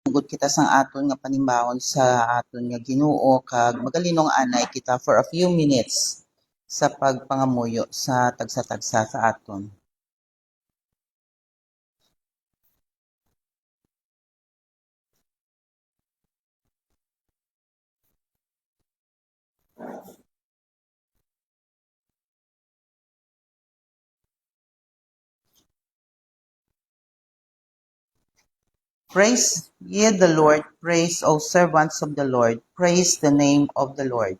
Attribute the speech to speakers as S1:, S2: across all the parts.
S1: Sugod kita sang aton nga panimbawon sa aton nga Ginoo kag magalinong anay kita for a few minutes sa pagpangamuyo sa tagsa-tagsa sa aton. Praise ye the Lord, praise, O servants of the Lord, praise the name of the Lord.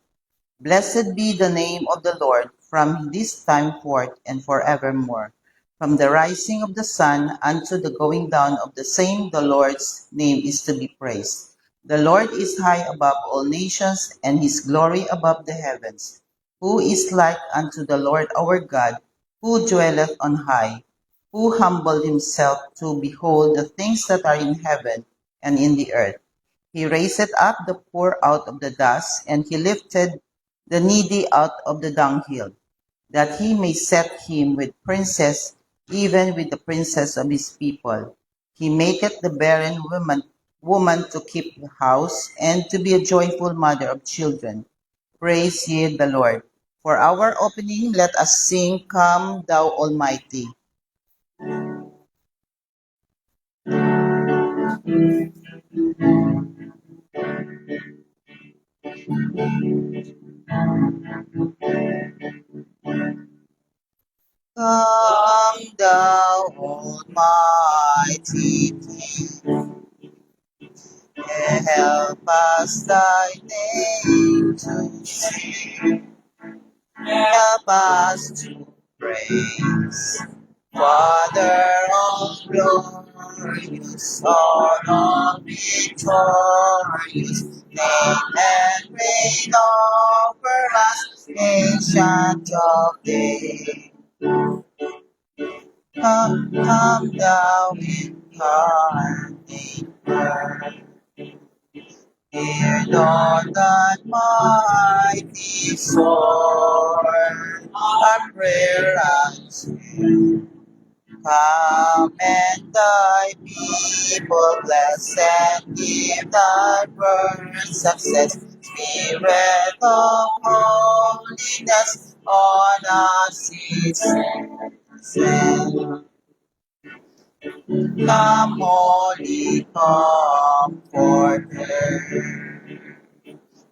S1: Blessed be the name of the Lord from this time forth and forevermore. From the rising of the sun unto the going down of the same, the Lord's name is to be praised. The Lord is high above all nations, and his glory above the heavens. Who is like unto the Lord our God, who dwelleth on high, who humbled himself to behold the things that are in heaven and in the earth. He raised up the poor out of the dust, and he lifted the needy out of the dunghill, that he may set him with princes, even with the princes of his people. He maketh the barren woman to keep the house, and to be a joyful mother of children. Praise ye the Lord. For our opening, let us sing, Come Thou Almighty. Come Thou Almighty King, help us Thy name to sing. Help us to praise. Father of glorious, Son of victorious, name and reign over us, ancient of days. Come thou incarnate Word. Hear, Lord, that mighty sword, our prayer unto. Come and thy people bless and give thy word success. Spirit of holiness on us is sent. Come, Holy Comforter,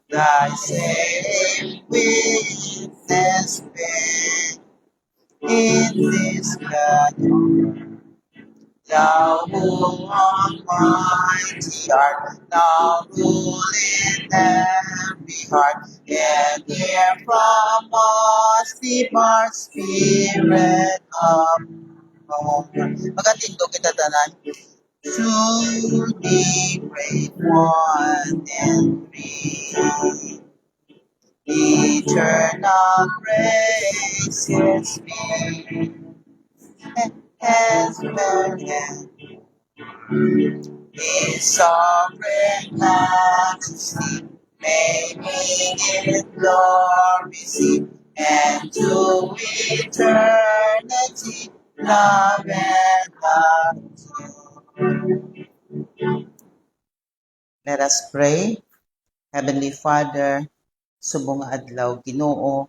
S1: thy saving witness bear in this gathering. Thou who almighty art, thou rule in every heart, and hear from us the mark spirit of God. Magatindog kita tanan. To the great one and three, eternal grace is me, has begun. His sovereign majesty may be in glory see, and to eternity love and love. Let us pray. Heavenly Father, subong nga adlaw Ginoo,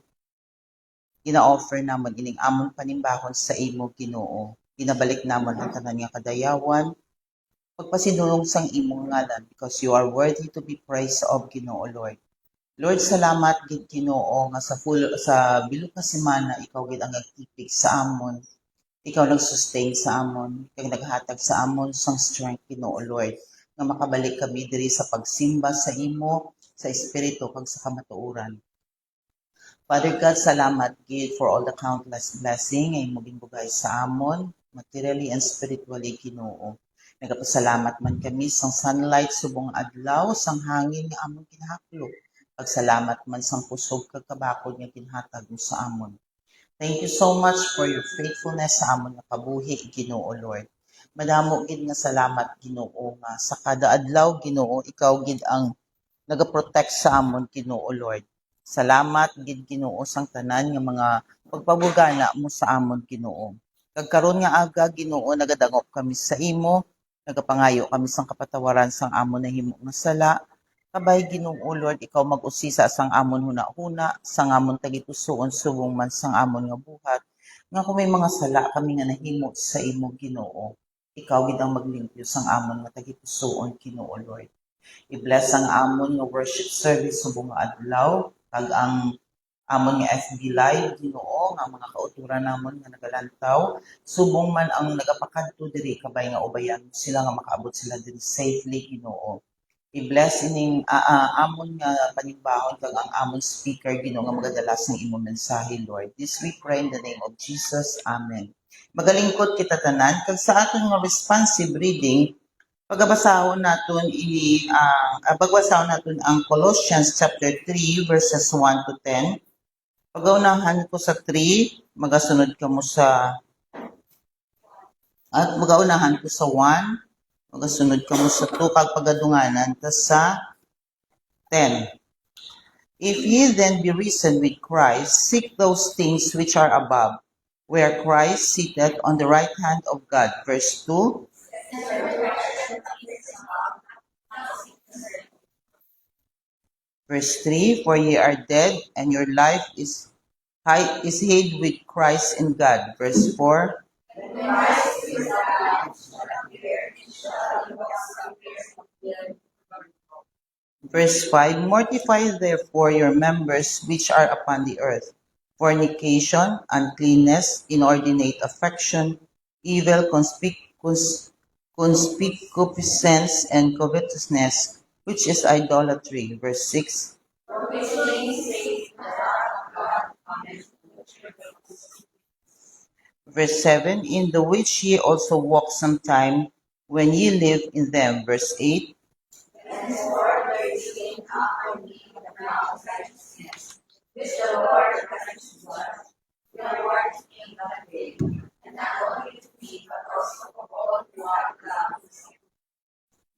S1: gina-offer namon ining amon panimbahon sa imo Ginoo. Ginabalik namon ang tanan nga kadayawan, pagpasinulong sang imong ngalan, because you are worthy to be praised of Ginoo Lord. Lord, salamat gid Ginoo nga sa bilo ka semana ikaw gid ang nagtipig sa amon. Ikaw nag-sustain sa amon, kag naghatag sa amon sang strength Ginoo Lord, nga makabalik kami diri sa pagsimba sa imo, sa espiritu kag sa kamatuoran. Father God, salamat gid for all the countless blessing nga imo ginbugay sa amon, materially and spiritually Ginoo. Nagapasalamat man kami sang sunlight subong adlaw, sang hangin nga amon kinahaklo. Pagsalamat man sang kusog kag kabakod nga ginhatag mo sa amon. Thank you so much for your faithfulness sa amon nga kabuhi Ginoo Lord. Madamo gid nga salamat Ginoo nga sa kada adlaw Ginoo ikaw gid ang nagaprotect sa amon Ginoo Lord. Salamat gid Ginoo sang tanan nga mga pagpabugana mo sa amon Ginoo. Kag karon nga aga Ginoo nagadangop kami sa imo Nagapangayo kami sang kapatawaran sang amon na himo nga sala. Kabay Ginoo Lord, ikaw mag-usisa sang amon huna-huna, sang amon tagitusuon subong man sang amon nga buhat. Nga kung may mga sala kami nga nahimo sa imo Ginoo, ikaw gid ang maglimpyo sang amon nga tagitusuon Ginoo Lord. I-bless ang amon nga worship service subong nga adlaw, kag ang amon nga FB Live, Ginoo, nga mga kauturan namon nga nagalantaw, subong man ang nagapakadto diri kabay nga ubayan sila nga makaabot sila diri safely, Ginoo. I-bless ining amon nga panimbahon kag ang amon speaker, Ginoo, nga magadalas ng imong mensahe, Lord. This we pray in the name of Jesus. Amen. Magalingkod kita tanan kag sa aton nga responsive reading, pagbasahon naton ang Colossians chapter 3 verses 1 to 10. Pagaunahan ko sa 3, magasunod ka mo sa, at magaunahan ko sa 1, magasunod ka mo sa 2, kag pagadunganan ta sa 10. If ye then be risen with Christ, seek those things which are above, where Christ sitteth on the right hand of God. Verse 2. Verse 3, for ye are dead, and your life is hid with Christ in God. Verse 4. Verse 5, mortify therefore your members which are upon the earth, fornication, uncleanness, inordinate affection, evil concupiscence, and covetousness, which is idolatry. Verse 6. Verse 7, in the which ye also walked sometime when ye lived in them. Verse 8.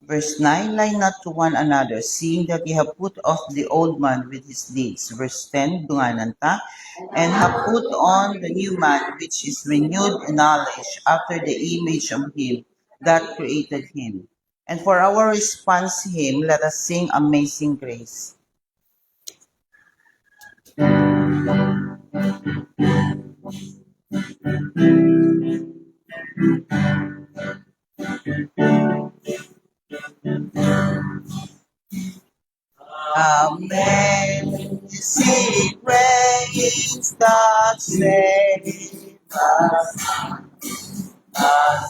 S1: Verse 9, lie not to one another, seeing that ye have put off the old man with his deeds. Verse 10, dunganan ta, and have put on the new man, which is renewed in knowledge after the image of him that created him. And for our response to him, let us sing Amazing Grace. Amazing grace that saved us,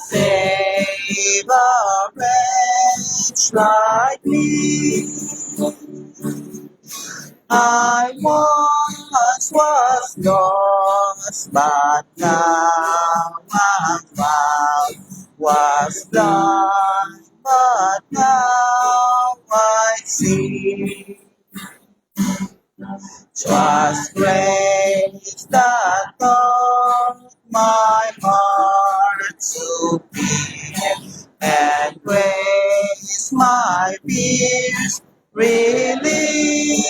S1: save a wretch like me. I once was lost, but now I'm found. Was blind, but now I see. 'Twas grace that taught my heart to beat, and grace my fears relieved.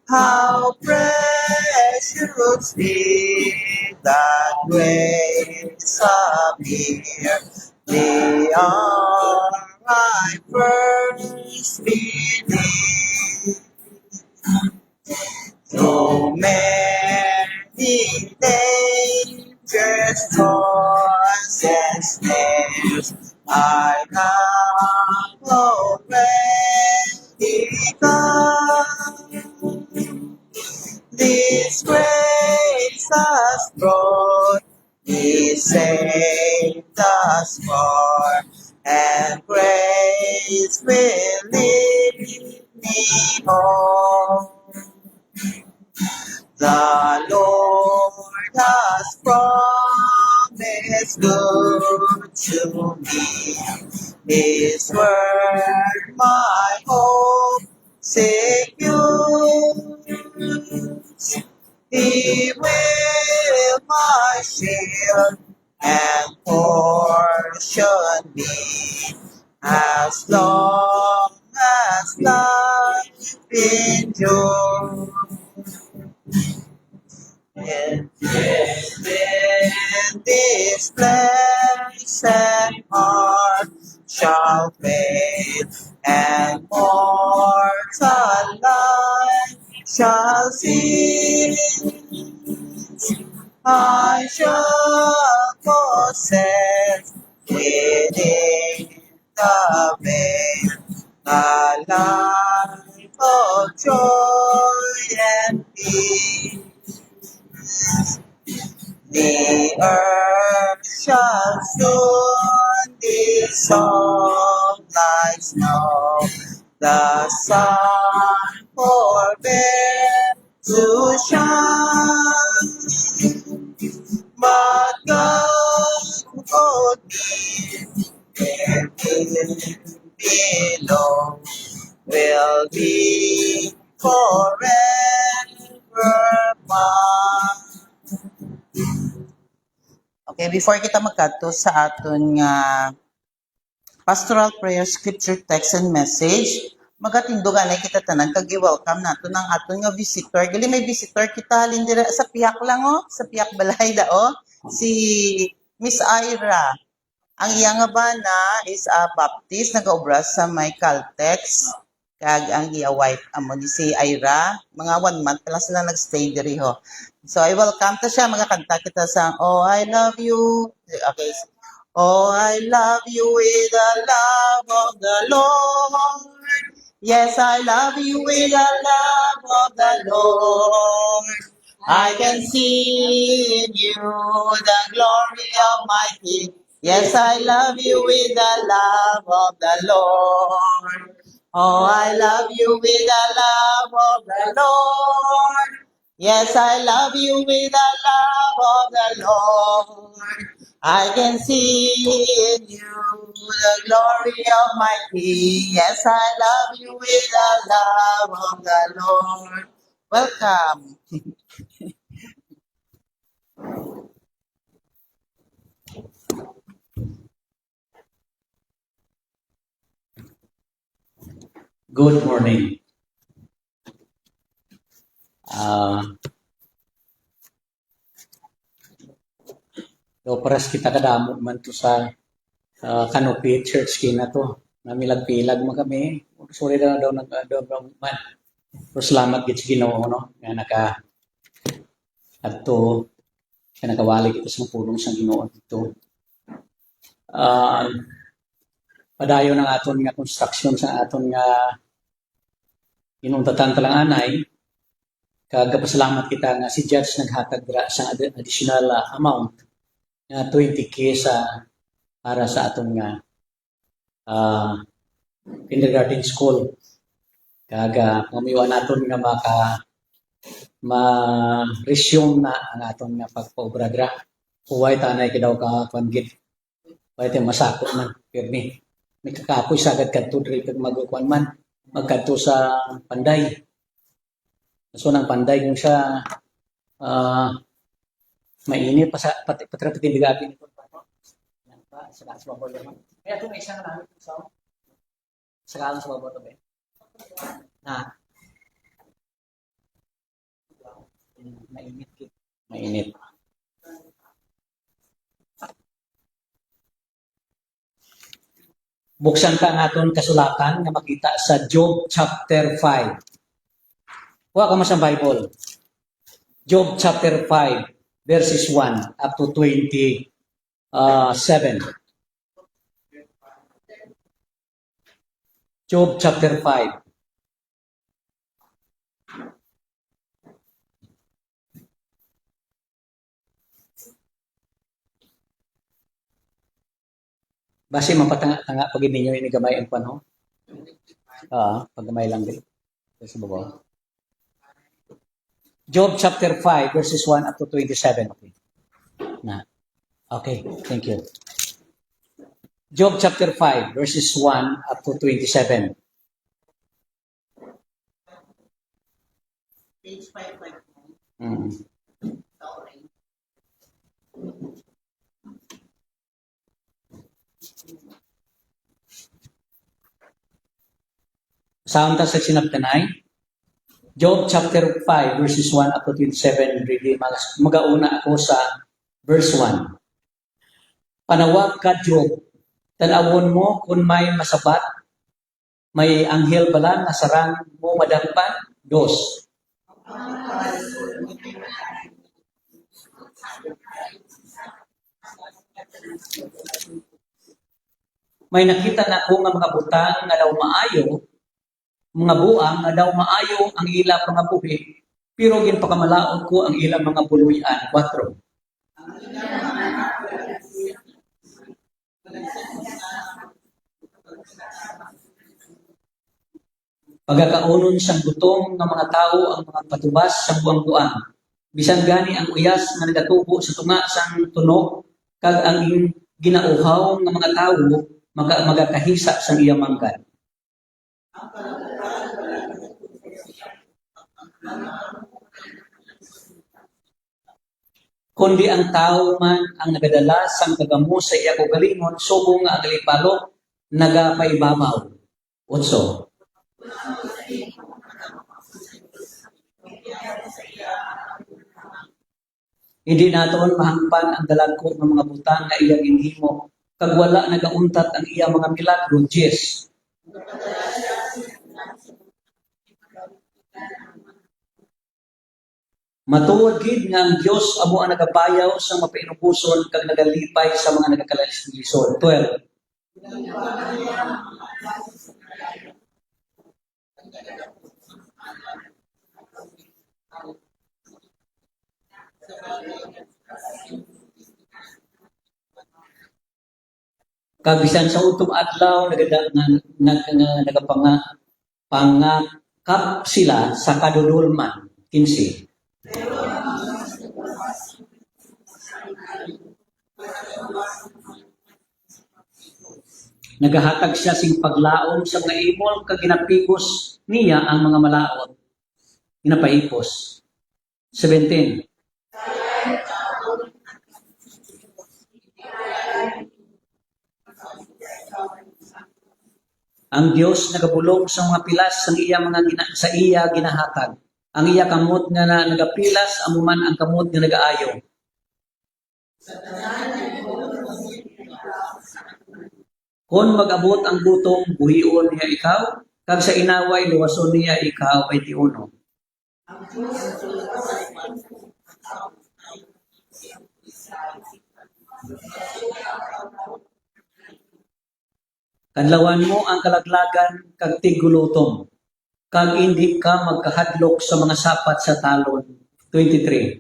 S1: How precious is that grace appear, the hour I first believed. Through many dangers, toils, and snares, I have already gone. This grace has brought me safe thus far, and grace will lead me home. The Lord has promised good to me. His word my hope secures. He will my shield and portion be, as long as life endures. And this in this place, and heart shall fade, and mortal life shall cease. I shall possess within the veil a life of joy and peace. The earth shall soon dissolve like snow, the sun forbear to shine. But God would be below will be forever mine. Okay, before kita magkadto sa aton nga pastoral prayer, scripture, text, and message, magatindugan ay kita tanan kag i-welcome nato ng aton nga visitor. Gali may visitor kita halin dira sa piyak lang sa piyak balay dao, si Miss Ira. Ang iya nga bana is a Baptist, nagaobra sa may Caltex, kag ang iya wife amo ni si Ira, mga 1 month pa lang sila nagstay diri ho. So I welcome ta siya, magakanta kita sa Oh I Love You. Okay. Oh I love you with the love of the Lord. Yes, I love you with the love of the Lord. I can see in you the glory of my King. Yes, I love you with the love of the Lord. Oh, I love you with the love of the Lord. Yes, I love you with the love of the Lord. I can see in you the glory of my King. Yes, I love you with the love of the Lord. Welcome.
S2: Good morning. Paras kita kadamo man to sa Canopy Church kina to. Namilag-pilag mo kami. Sorry na daw man. Pero salamat gid sa Ginoo no nga naka adto nga nakawali kita sa pulong sa Ginoo dito. Padayon ang aton nga construction sa aton nga inuntatan talang anay. Kagapasalamat kita nga si Judge naghatag dira sa additional amount na 20K para sa aton nga kindergarten school. Kaga pamiwa naton nga ma-resume na ang aton nga pagpaobra dira. Huway tanay kidaw ka kwangit. Huway tayo masakot man. Pirmi. May kakapoy sagad kadto diri pag magkuan man. Magkadto sa Panday. So nang Panday kung siya mainit pa sa pati bigabi nito pa to. Yan pa sa babaw naman. Kaya ito may isang namin sa kalang sa babaw to ba. Na mainit. Buksan ka naton kasulatan nga makita sa Job chapter 5. Huwag ka mas ang Bible. Job chapter 5, verses 1 up to 27. Job chapter 5. Base mapatanga pag ninyo ini gamay ang panho. Paggamay lang din. Sa baba. Job chapter 5 verses 1 up to 27. Okay. Okay, thank you. Job chapter 5 verses 1 up to 27.
S1: Page 559. Sorry.
S2: Sound ta section of the 9. Job chapter 5 verses 1 up to 27. Really, magauna ako sa verse 1. Panawag ka Job. Tanawon mo kung may masabat, may anghel bala nga sarang mo madampan. 2. May nakita na ko nga mga butang nga daw maayo, mga buang nga daw maayo ang ila pangabuhi, pero ginpakamalaod ko ang ilang mga buluyan. 4. Pagkakaunon siyang gutom ng mga tao ang mga patubas sa buang-buang. Bisan gani ang uyas nga nagatubo sa tunga sang tunog, kag ang ginauhaw ng mga tao magakahisa sang iyang manggan. Kundi ang tao man ang nagadala sang kagamo sa iya kaugalingon, subong nga ang alipalo nagapaibabaw. 8. Hindi naton mahangpan ang dalagko ng mga butang nga iyang inhimo, kag wala nagauntat ang iyang mga milagro. 10. Matuod gid nga ang Dios amo ang nagabayaw sa mapainubuson kag nagalipay sa mga nagakalisod. 12. Kag bisan sa utong adlaw nagapangakap sila sa kadudulman. 15. Nagahatag siya sing paglaom sa mga imol kag ginapikos niya ang mga malaot. Ginapahipos. 17. Ang Dios nagabulong sa mga pilas sa iya sa iya ginahatag. Ang iya kamot nga nagapilas amuman ang kamot nga nagaayo. Kung mag-abot ang gutom, buhion niya ikaw, kag sa inaway luwason niya ikaw. 21. Kadlawan mo ang kalaglagan kag tigulutom, kag hindi ka magkahadlok sa mga sapat sa talon. 23.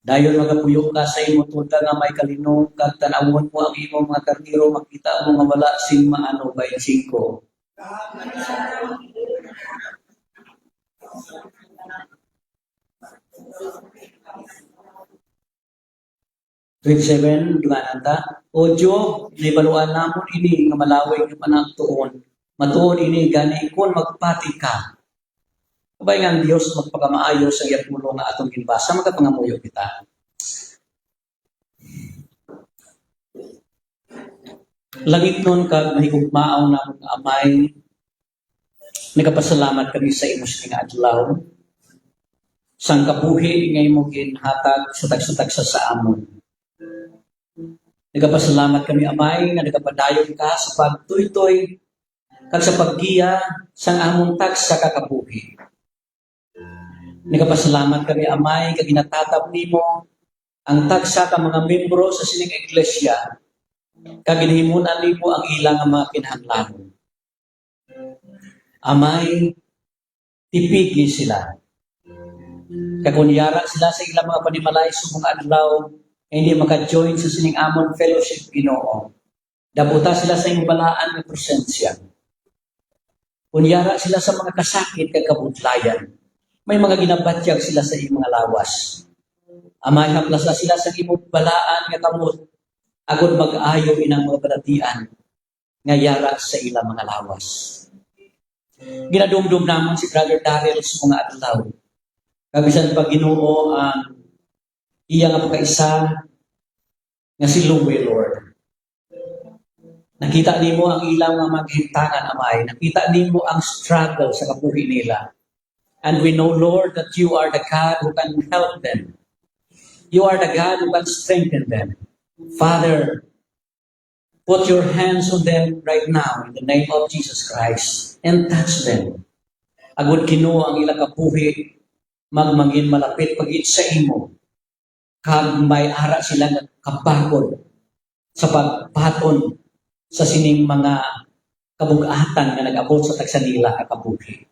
S2: Dayon magapuyok ka sa imo tuta nga may kalinong, kag tanawon mo ang imong mga karniro, makita mo nga wala sing maano. 25. 27, dumananta. O Diyo, naibaluan namon ini nga malawig nga panagtuon. Matuon ini gani kun magpati ka. Kabay nga ang Diyos magpakamaayo sa iyang pulo nga atong ginbasa, magapangamuyo kita. Langit nun kag mahigugmaaw na mong amay, nagapasalamat kami sa imo sining adlaw. Sang kabuhi nga imo ginhatag sa tagsa sa amon. Nagapasalamat kami amay nga nagapadayon ka sa pagtuytoy kag sa paggiya sang among tagsa kakabuhi. Nagapasalamat kami amay kag ginatatab nimo ang tagsa ka mga membro sa sining iglesia kag ginhimunan nimo ang ilang mga kinahanglan. Amay, tipigi sila. Kakunyara sila sa ilang mga panimalay subong adlaw, hindi maka-join sa sining amon fellowship Ginoo. Dabuta sila sa imong balaan nga presensya. Kunyara sila sa mga kasakit kag kabudlayan. May mga ginabatyag sila sa imong mga lawas. Amay haplasa sila sa imong balaan nga kamot agud mag-ayo inang mga balatian nga yara sa ilang mga lawas. Ginadumdum namon si Brother Daryl sa mga adlaw. Kabisan pag Ginoo ang iya nga pagkaisa nga si Louie, Lord. Nakita nimo ang ilang mga maghintangan, amay. Nakita nimo ang struggle sa kabuhi nila. And we know, Lord, that you are the God who can help them. You are the God who can strengthen them. Father, put your hands on them right now in the name of Jesus Christ and touch them. Agud Ginoo ang ilang kabuhi magmangin malapit pagit sa imo. Kag may ara sila nga kapagod sa pagpaton sa sining mga kabugatan nga nag-abot sa tagsanila ka kabuhi.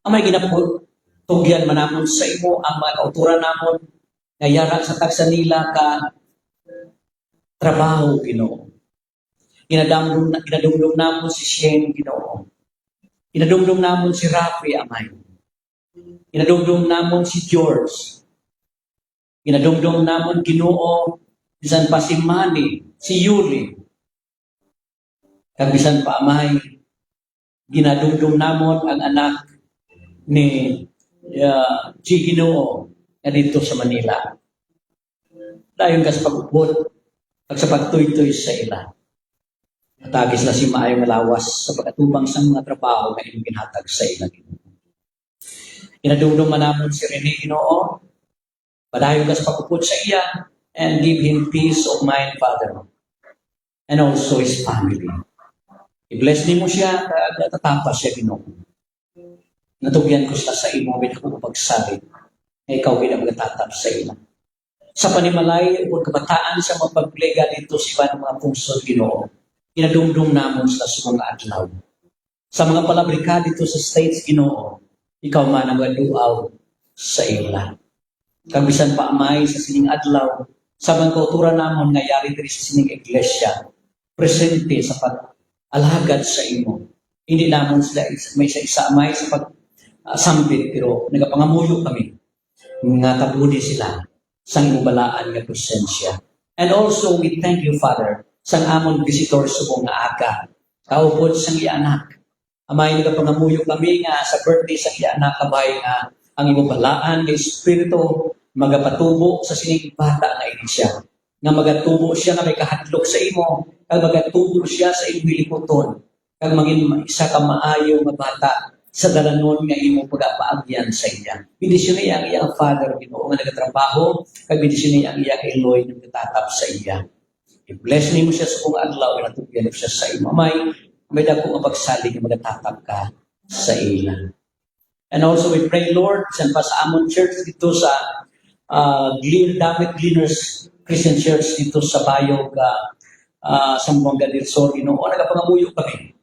S2: Ang may ginaputugyan manamon sa imo ang mga kauturan namon nga yara sa tagsanila ka trabaho, Ginoo. Ginadumdum namon si Shane, Ginoo. Ginadumdum namon si Rafi, Amay. Ginadumdum namon si George. Ginadumdum namon, Ginoo, bisan pa si Manny, si Yuli. Kag bisan pa, Amay, ginadumdum namon ang anak ni G. Ginoo na dito sa Manila. Dayon ka sa pag-ubod, pag sa pagtuy-tuy sa ila. Atagis na si maayong lawas sa pagkatubang sa mga trabaho na inyong ginhatag sa ila. Inadumdum manamon si Rene, Ginoo, padayon ka sa pag-ubod sa iya, and give him peace of mind, Father, and also his family. I-bless ni mo siya, tatapas siya, Ginoo. Natugyan ko siya sa imo, binakong pagsalit, na ikaw ginagatatap sa ila. Sa panimalay o kabataan sa mga pagplega dito sa iba ng mga pungsod, Ginoo, ginadumdum namon sa mga adlaw. Sa mga palabrika dito sa States, Ginoo, ikaw man ang maduaw sa ila. Kabisan pa, Amay, sa sining adlaw, sa mga kauturan namon nga yari diri sa sining iglesia, presente sa pag-alhagad sa imo. Hindi namon sila may isa Amay, sa pag-sambit, pero nagapangamuyo kami nga tabudi sila sa imubalaan nga presensya. And also, we thank you, Father, sa amon visitor subong nga aga. Kaupod sa iya anak. Amay nagapangamuyo kami nga sa birthday sa iya anak, kabay nga ang imubalaan nga espiritu magapatubo sa sining bata nga iglesia. Nga magatubo siya nga may kahadlok sa imo, kag magatubo siya sa imong hilikuton, kag maging isa ka maayo nga bata sa dalanon nga imo pagapaagyan sa iya. Bendisyon niya ang iyang Father, Ginoo nga nagatrabaho, kag bendisyon niya ang iyang Eloy nga nagatatap sa iya. I-bless nimo siya sa kung adlaw nga natugyan siya sa imo. May dako nga pagsalig nga magatatap ka sa ila. And also we pray, Lord, sa amon church dito sa Damit Gleaners Christian Church dito sa Bayog, Zamboanga del Sur, Ginoo, nagapangamuyo kami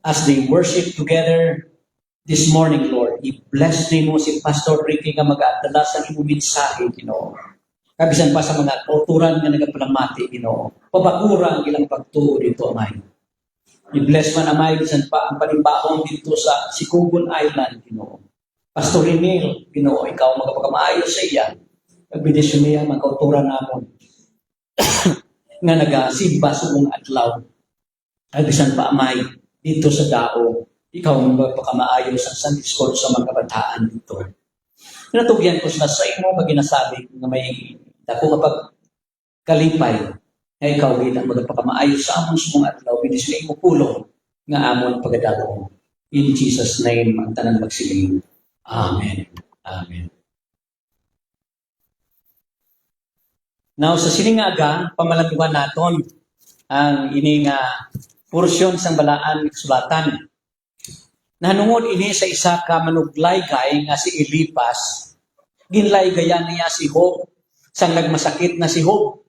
S2: as they worship together this morning, Lord. I-bless nimo si Pastor Ricky nga mag-aadala sa imong mensahe, Ginoo. Kabisan pa sa mga kauturan nga nagapalamati, Ginoo. Pabakura ang ilang pagtuo dito, Amay. I-bless man, Amay, bisan pa ang panimbahon dito sa Sikugon Island, Ginoo. Pastor Renil, Ginoo, ikaw magpagamaayos sa iya. Nagbidisyon niya mga kauturan namon nga nagasimba sa mong adlaw. Kabisan pa, Amay, dito sa Dao, ikaw magpakamaayos ang Sunday School sa mga kabataan dito. Natugyan ko sila sa imo pag ginasabi nga may dako nga pagkalipay na ikaw din ang magpakamaayos sa amon sa mga adlaw, binis na imo pulong nga amon pagadalo. In Jesus' name, ang tanan magsiling. Amen. Amen. Now, sa siningaga, pamalaguan naton ang ining porsyon sang balaan sulatan. Nanungod ini sa isa ka manuglaygay nga si Elipas, ginlaygayan niya si Job, sang nagmasakit na si Job.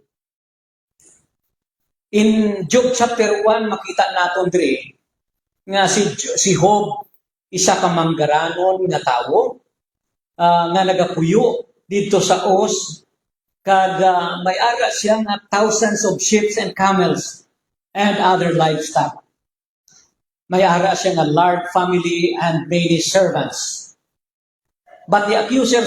S2: In Job chapter 1, makita naton diri nga si Job, isa ka manggaranon nga tawo, nga nagapuyo dito sa Uz, kag may ara siya nga thousands of sheep and camels and other livestock. May ara siya nga large family and many servants. But the accuser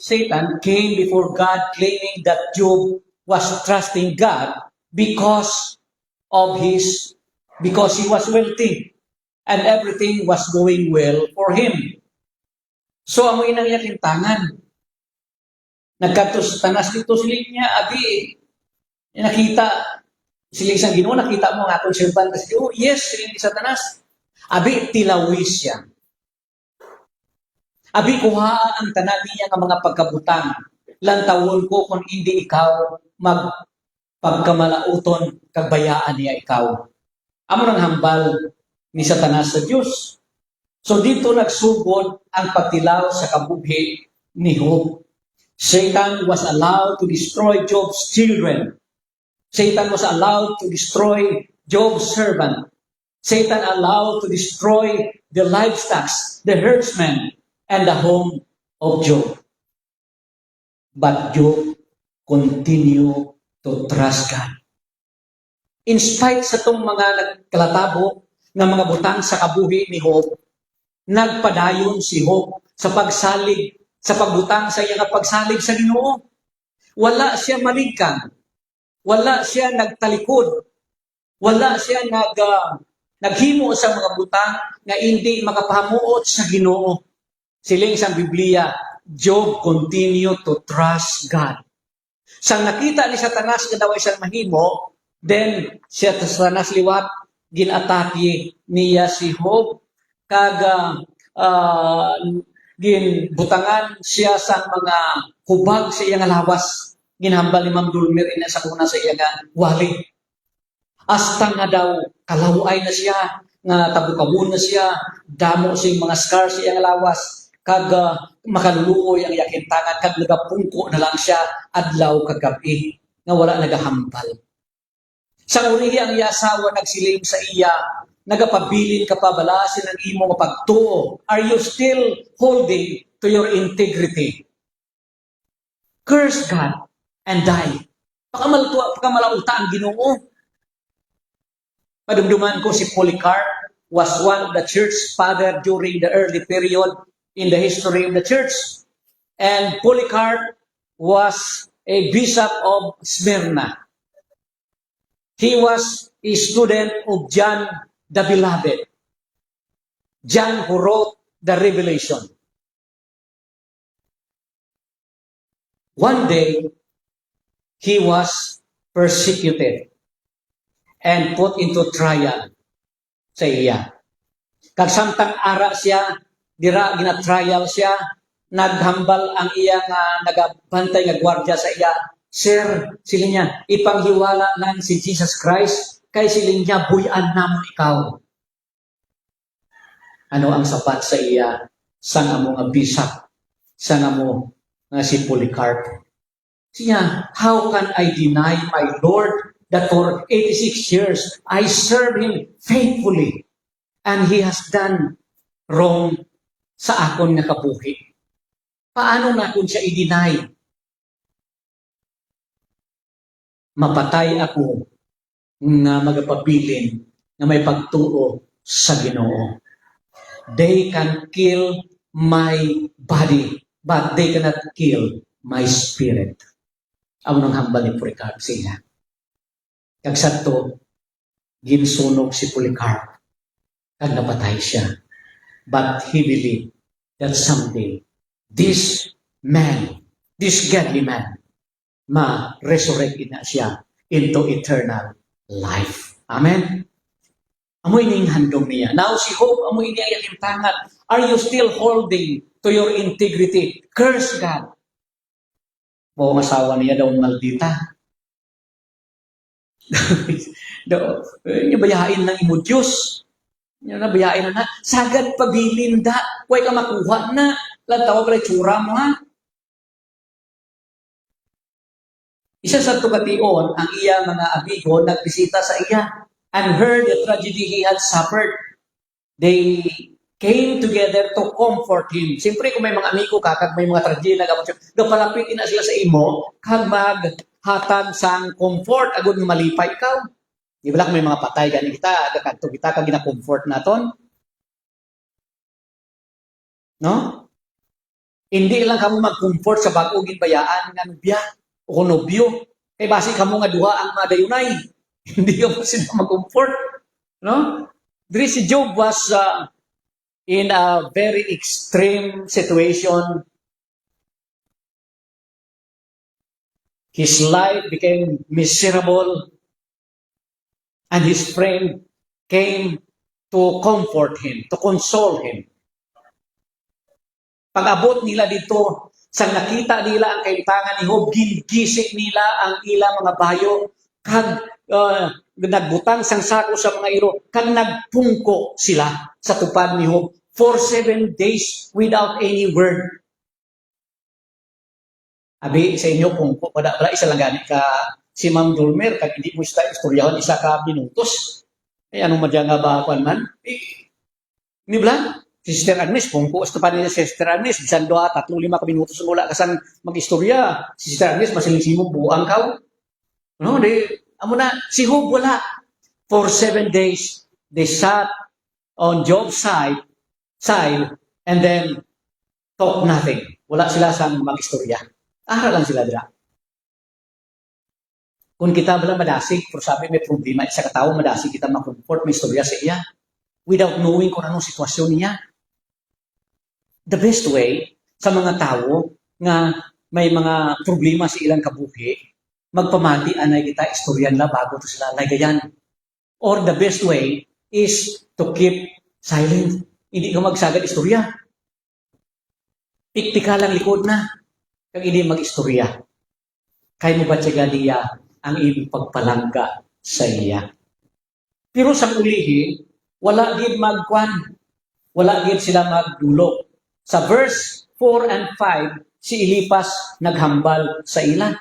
S2: Satan came before God claiming that Job was trusting God because he was wealthy and everything was going well for him. So amo inang yakin tangan. Nagkatos tanas dito siling niya, abi, nakita, siling isang Ginoo, nakita mo ang atong servant, kasi, oh yes, siling sa tanas. Abi, tilawis siya. Abi kuha ang tanan niya nga mga pagkabutang. Lantawon ko kung hindi ikaw magpagkamalauton kag bayaan niya ikaw. Amo nang hambal ni Satanas sa Dios. So dito nagsugod ang pagtilaw sa kabuhi ni Job. Satan was allowed to destroy Job's children. Satan was allowed to destroy Job's servant. Satan allowed to destroy the livestock, the herdsmen, and the home of Job. But Job continued to trust God. In spite sa itong mga nagkalatabo ng mga butang sa kabuhi ni Job, nagpadayon si Job sa pagsalig, sa pagbutang sa iyang pagsalig sa Ginoo. Wala siya maligkang. Wala siya nagtalikod. Wala siya naghimo sa mga butang na hindi makapahamuot sa Ginoo. Siling sa Biblia, Job continued to trust God. Sang nakita ni Satanas nga daw isang mahimo, then siya Satanas liwat, ginatake niya si Job, kaga ginbutangan siya sa mga hubag sa iyang lawas. Ginhambal ni Ma'am Dulmer ina sa kuna sa iyang wali. Hasta nga daw kalaway na siya, nga tabukabon na siya, damo sa mga scars sa iyang lawas, kag makaluluoy ang yakintangan, kag nagapungko na lang siya adlaw kag gabi, nga wala nagahambal. Sa urihi ang iya asawa nagsiling sa iya, nagapabilin ka pa balasin ang imo nga pagtuo. Are you still holding to your integrity? Curse God and die. Pakamalauta ang Ginoo. Padumduman ko si Polycarp was one of the church father during the early period in the history of the church. And Polycarp was a bishop of Smyrna. He was a student of John the Beloved. John who wrote the Revelation. One day, he was persecuted and put into trial sa iya. Kag samtang ara siya, dira gina-trial siya, naghambal ang iya nga nagabantay nga gwardiya sa iya. Sir, siling niya, ipanghiwala lang si Jesus Christ, kay siling niya, buyan namon ikaw. Ano ang sapat sa iya? Sang amo nga bishop, sang amo nga si Polycarp. Siya, how can I deny my Lord that for 86 years I serve Him faithfully and He has done wrong sa akon nga kabuhi? Paano na kung siya i-deny? Mapatay ako nga magapabilin na may pagtuo sa Ginoo. They can kill my body, but they cannot kill my spirit. Amo nang hambal ni Polycarp siya. Kag sadto ginsunog si Polycarp kag napatay siya. But he believed that someday this man, this godly man, ma-resurrect na siya into eternal life. Amen? Amoy ning handong niya. Now si Job, amoy niya yakintangan. Are you still holding to your integrity? Curse God. O ang asawa niya daw maldita. Bayain ng imo Diyos. Bayain na. Sagad pabilin da. Huwag ka makuha na. Lantawa pala tsura mo ha. Isa sa tukation, ang iya mga amigo nagbisita sa iya and heard the tragedy he had suffered. They came together to comfort him. Siyempre, kung may mga amigo ka, kag may mga tragedy na gamot siya, gapalapit na sila sa imo, kag maghatag sang comfort, agad malipay ikaw. Di ba lang may mga patay ganin kita, agad kita kag gina-comfort naton? No? Hindi lang kamo mag-comfort sa bag-o ginbayaan nga nubya o nobyo. Kay basi kamo nga duha ang madayunay. Hindi ka mo sila mag-comfort. No? Diri si Job was in a very extreme situation. His life became miserable and his friend came to comfort him, to console him. Pag-abot nila dito, sa nakita nila ang kaintangan ni Job, gingisik nila ang ilang mga bayo, kag nagbutang sang sako sa mga iro, kag nagpungko sila sa tupad ni Job for 7 days without any word. Abi sa inyo pungko, wala isa lang gani ka si Ma'am Dulmer, kag hindi mo siya istoryahon isa ka minutos. Anong madya nga ba man? Ni Blan, si Sister Agnes, pungko ito pa niya si Sister Agnes, bisan doa, 3-5 minutos mula kasan mag-istorya. Si Sister Agnes, masiling-simong buang kaw. No, amo na, si Job wala. For 7 days, they sat on Job's side, and then talk nothing. Wala sila sa mag-istorya. Ara lang sila dira. Kung kita bala madasig, pero sabi may problema, isa katao madasig kita makomfort, may istorya sa iya, without knowing kung anong sitwasyon niya. The best way sa mga tao nga may mga problema sa ilang kabuhi, magpamati anay kita istoryan la bago to sila lagayan. Or the best way is to keep silent. Hindi ka magsagad istorya. Tiktika lang likod na. Kag hindi mag-istorya. Kaya mo ba tiyaga niya ang iyong pagpalangga sa iya? Pero sa ulihi, wala gid magkwan. Wala gid sila magdulog. Sa verse 4 and 5, si Eliphaz naghambal sa ila.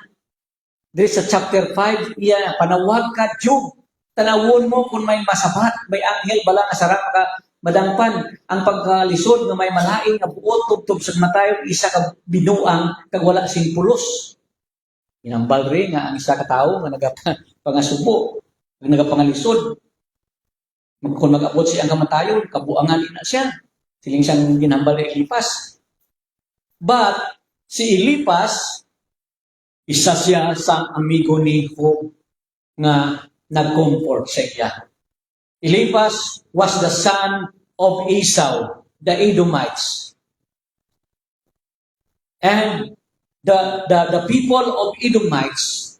S2: There sa chapter 5, iya panawag ka Job. Tanawon mo kung may masabat, may anghel bala nga sarap ka madangpan ang pagkalisod nga may malaing nga buot tubtob sa matayo isa ka binuang kag wala sing pulos. Inambal rin nga ang isa ka tawo nga nagapangasubo, nagapangalisod. Kung mag-abot siya ang kamatayon, kabuangan na siya. Siling siyang ginambal ni Eliphaz. But si Eliphaz, isa siya sa amigo ni Job nga nag-comfort sa iya. Eliphaz was the son of Esau, the Edomites. And the people of Edomites,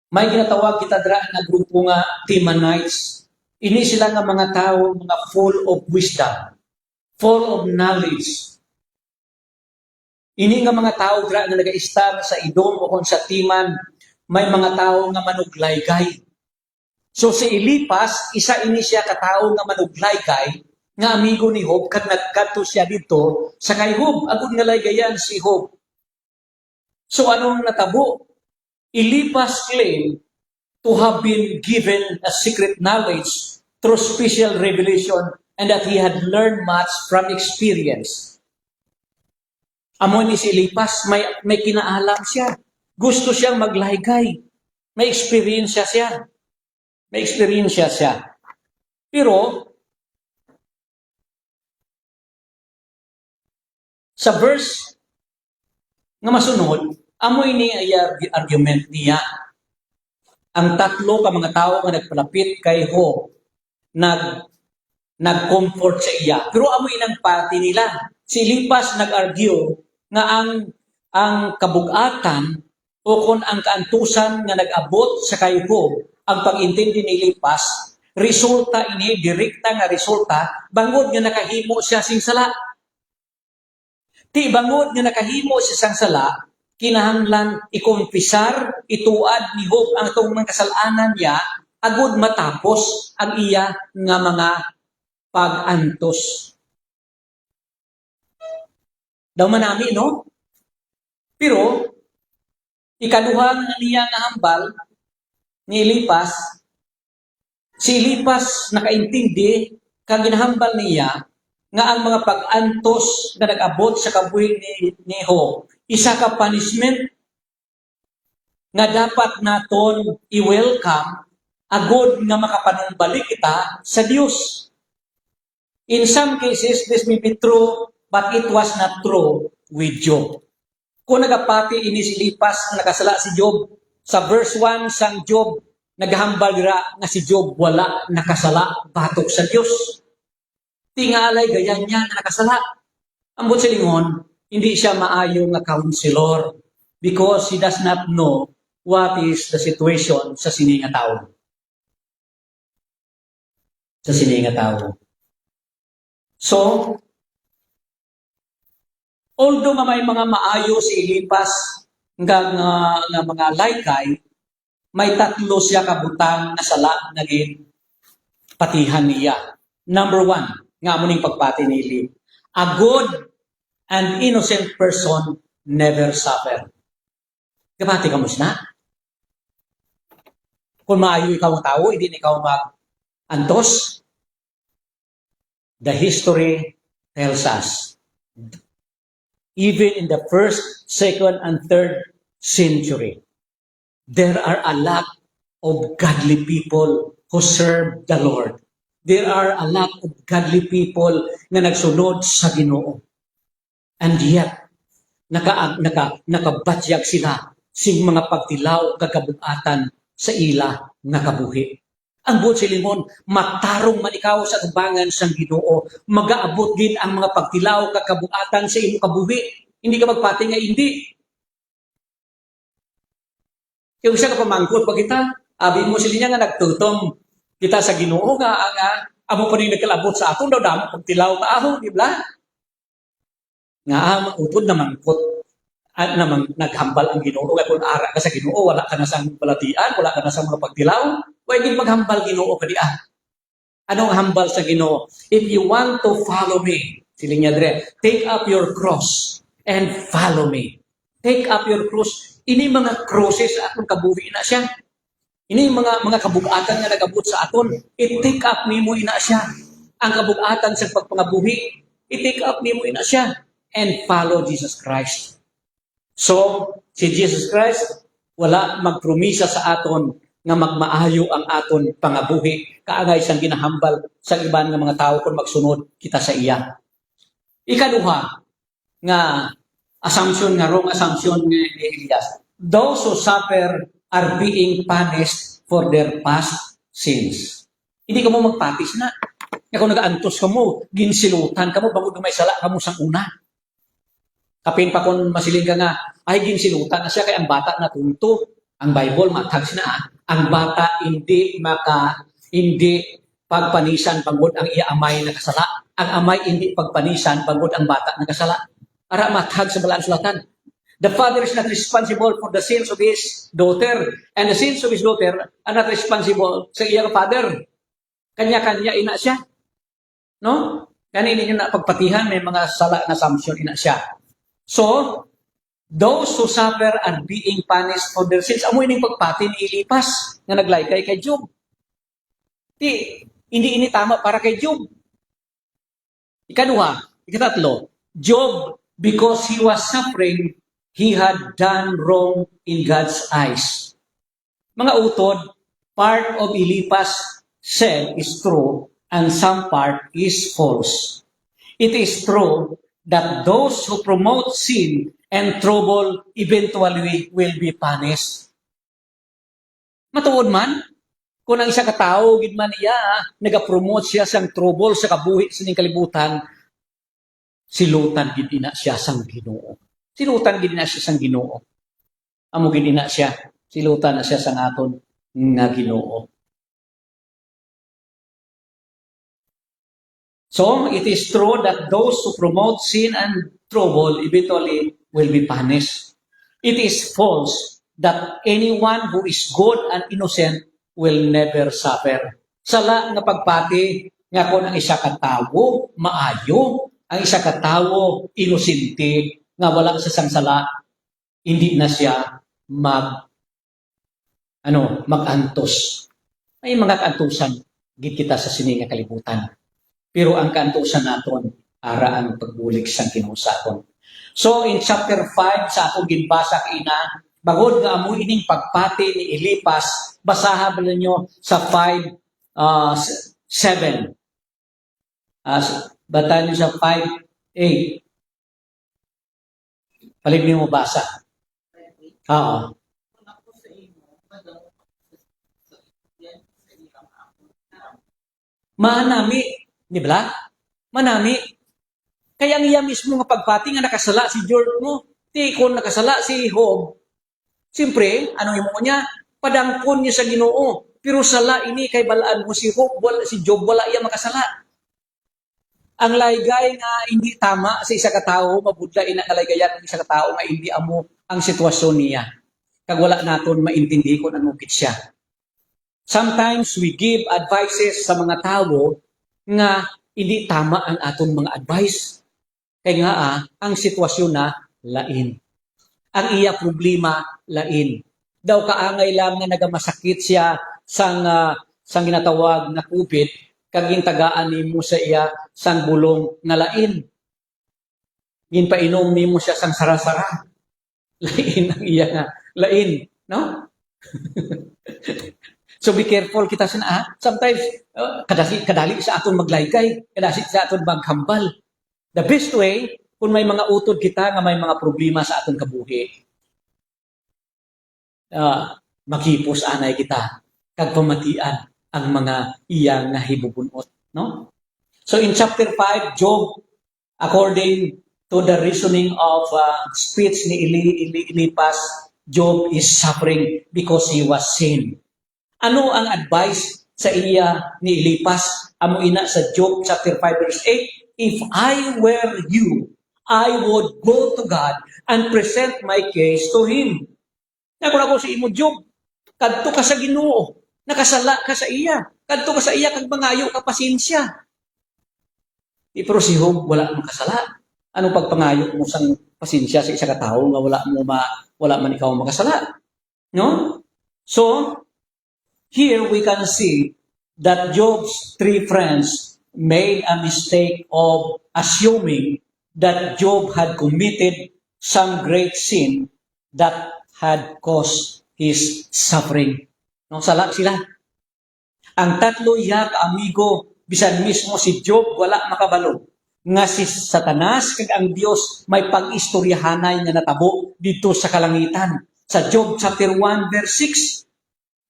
S2: may ginatawag kita dra na grupo nga Temanites. Ini sila nga mga tao, mga full of wisdom, full of knowledge. Ini nga mga tao dra nga nag-istar sa Edom o kung sa Timan, may mga tao nga manuglaygay. So si Eliphaz, isa ini siya katao nga manuglaygay, nga amigo ni Job, kag nagkadto siya dito sa kay Job, agud nga laygayan si Job. So anong natabo? Eliphaz claimed to have been given a secret knowledge through special revelation and that he had learned much from experience. Amo ni si Eliphaz, may kinaalam siya. Gusto siyang maglaygay. May experience siya. May experience siya. Pero, sa verse nga masunod, amoy niya argument niya. Ang tatlo ka mga tao nga nagpalapit kay Job, nag-comfort sa iya. Pero amoy ng party nila. Si Eliphaz nag-argue nga ang kabugatan o kung ang kaantusan nga nag-abot sa kay Job, ang pag-intindi ni Eliphaz, resulta ini, direkta nga resulta, bangod nga nakahimo siya sing sala. Ti bangod nga nakahimo siya sang sala, kinahanglan ikompisar, ituad ni Job ang itong mga kasalanan niya, agud matapos ang iya nga mga pag-antos. Daw manami, no? Pero, ikaduha nga niya nga hambal, ni Eliphaz, si Eliphaz nakaintindi kag ginahambal niya nga ang mga pag-antos na nag-abot sa kabuhig ni Job, isa ka punishment nga dapat naton i-welcome agod nga makapanumbalik kita sa Dios. In some cases, this may be true, but it was not true with Job. Kung nagapati ini si Eliphaz nakasala si Job, sa verse 1 sang Job, naghambal dira nga si Job wala nakasala batok sa Dios. Tingalay gayan niya na nakasala. Ambot sa lingon, hindi siya maayo nga counselor because he does not know what is the situation sa sini nga tao. Sa sini nga tao. So, Although nga may mga maayo si Elipas nga mga laykay, may tatlo siya kabutang na sala naging patihan niya. Number one, nga mo ning pagpati ni Eli. A good and innocent person never suffer. Kapati ka mo na. Kung maayo ikaw ang tao, hindi ikaw mag-antos. The history tells us, even in the first, second, and third century, there are a lot of godly people who serve the Lord. There are a lot of godly people na nagsunod sa Ginoo. And yet, nakabatyag sila sing mga pagtilaw kagabugatan sa ila nga kabuhi. Ang buot silingon, matarong man ikaw sa tubangan sang Ginoo, magaabot din ang mga pagtilaw kagabugatan sa imo kabuhi. Hindi ka magpati nga hindi. Kaya siya ka pamangkot pag kita, abi mo sila nga nagtutom kita sa Ginoo nga amo pa rin nagkalabot sa aton daw damo pagtilaw maaho, di ba? Nga utod na mangkot at namang naghambal ang Ginoo kay kung ara ka sa Ginoo wala ka na sang balatian, wala ka na sang mga pagtilaw, pwede maghambal Ginoo kadi Anong hambal sa Ginoo? If you want to follow me, siling niya dire, take up your cross and follow me. Take up your cross. Ini mga crosses sa atong kabuhi na siya. Ini mga kabugatan nga nagabot sa aton. I-take up nimo ina siya. Ang kabugatan sa pagpangabuhi, i-take up nimo ina siya and follow Jesus Christ. So, si Jesus Christ, wala magpromisa sa aton nga magmaayo ang aton pangabuhi. Kaangay siyang ginahambal sa iban nga mga tao kung magsunod kita sa iya. Ikaduha, nga assumption nga wrong assumption ni Elias. Those who suffer are being punished for their past sins. Hindi ka mo magpatis na. Kung nag-antos ka mo, ginsilutan ka mo, bago may sala ka mo sa una. Kapin pa kung masiling ka nga, ay ginsilutan na siya kay ang bata na tunto. Ang Bible, matags na. Ang bata hindi pagpanisan pagod ang iya amay na kasala. Ang amay hindi pagpanisan pagod ang bata na kasala. Ara matag sa balaan sulatan. The father is not responsible for the sins of his daughter. And the sins of his daughter are not responsible sa iyang father. Kanya-kanya ina siya. No? Kanina niyo na pagpatihan, may mga sala na assumption ina siya. So, those who suffer are being punished for their sins. Amo ining pagpati ni Elipas nga naglaykay kay Job. Hindi ini tama para kay Job. Ikatatlo, Job, because he was suffering, he had done wrong in God's eyes. Mga utod, part of Elipas said is true and some part is false. It is true that those who promote sin and trouble eventually will be punished. Matuod man, kung ang isa katao, gid man iya, nagapromote siya sang trouble sa kabuhi sa ning kalibutan, silutan gid ina siya sang Ginoo. Silutan gid ina siya sang Ginoo. Amo gid ina siya, silutan na siya sang aton nga Ginoo. So, it is true that those who promote sin and trouble eventually will be punished. It is false that anyone who is good and innocent will never suffer. Sala nga pagpati nga kung ang isa ka tawo maayo, ang isa ka tawo inosente nga wala sa sangsala, hindi na siya magantos. May mga kaantusan gid kita sa sini nga kalibutan. Pero ang kaantusan naton ara ang pagbulig sa Ginoo sa aton. So in chapter 5 sa atong ginbasa kaina, bagod nga amo ining pagpati ni Elipas, basahan ba ninyo sa 5:7. Batahan niyo sa 5:8. Palig niyo mo basa. Oo. Manami, di ba? Manami. Kaya ang iya mismo nga pagpati nga nakasala si George mo. Di kung nakasala si Job, siyempre, ano yung mo niya? Padangkon niya sa Ginoo. Pero sala ini kay balaan mo si Job, wala iya makasala. Ang laygay nga hindi tama sa isa ka tawo, mabudla ina kalaygayan ng isa ka tawo nga hindi amo ang sitwasyon niya. Kag wala naton maintindi kung ano kit siya. Sometimes we give advices sa mga tawo nga hindi tama ang aton mga advice. Kaya nga ang sitwasyon na lain. Ang iya problema lain. Daw kaangay lang nga nagamasakit siya sang ginatawag na COVID, kag gintagaan nimo sa iya sang bulong nga lain. Ginpainom nimo siya sang sara-sara. Lain ang iya nga. Lain. No? So be careful kita sa sometimes kadali sa aton maglaygay, kadali sa aton maghambal. The best way kung may mga utod kita nga may mga problema sa aton kabuhi. Maghipos anay kita kag pamatian ang mga iyang nahibubunot, no? So in chapter 5, Job, according to the reasoning of speech ni Eliphaz, Job is suffering because he was sin. Ano ang advice sa iya ni Eliphaz? Amo ina sa Job chapter 5 verse 8, if I were you, I would go to God and present my case to Him. Nakuna ko si imo Job, kadto ka sa Ginoo, nakasala ka sa iya, kadto ka sa iya kag mangayo ka pasensya. Pero si Job wala man kasala. Anong pagpangayo mo sang pasensya sa isa ka tawo nga wala man ikaw makasala? No? So, here we can see that Job's three friends made a mistake of assuming that Job had committed some great sin that had caused his suffering. No, sala sila. Ang tatlo ya ka-amigo, bisan mismo si Job wala makabalo. Nga si Satanas kag ang Dios may pag-istoryahanay nga natabo dito sa kalangitan. Sa Job chapter 1 verse